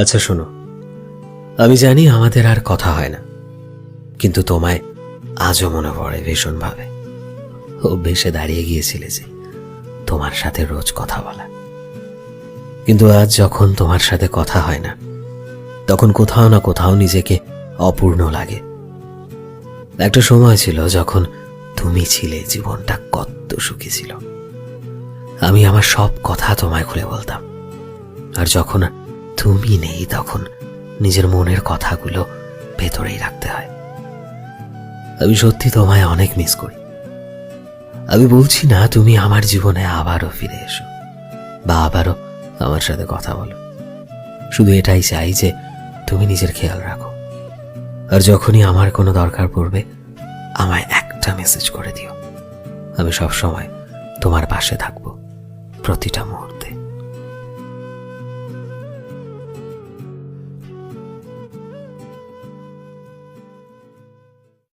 আচ্ছা শোনো, আমি জানি আমাদের আর কথা হয় না, কিন্তু তোমায় আজও মনে পড়ে ভীষণভাবে। অভ্যেসে দাঁড়িয়ে গিয়েছিলে যে তোমার সাথে রোজ কথা বলা, কিন্তু আজ যখন তোমার সাথে কথা হয় না, তখন কোথাও না কোথাও নিজেকে অপূর্ণ লাগে। একটা সময় ছিল যখন তুমি ছিলে, জীবনটা কত সুখী ছিল। আমি আমার সব কথা তোমায় খুলে বলতাম, আর যখন তুমি নেই তখন নিজের মনের কথাগুলো ভেতরেই রাখতে হয়। আমি সত্যি তোমায় অনেক মিস করি। আমি বলছি না তুমি আমার জীবনে আবারও ফিরে এসো বা আবারও আমার সাথে কথা বলো, শুধু এটাই চাই যে তুমি নিজের খেয়াল রাখো, আর যখনই আমার কোনো দরকার পড়বে আমায় একটা মেসেজ করে দিও। আমি সব সময় তোমার পাশে থাকবো, প্রতিটা মুহূর্তে।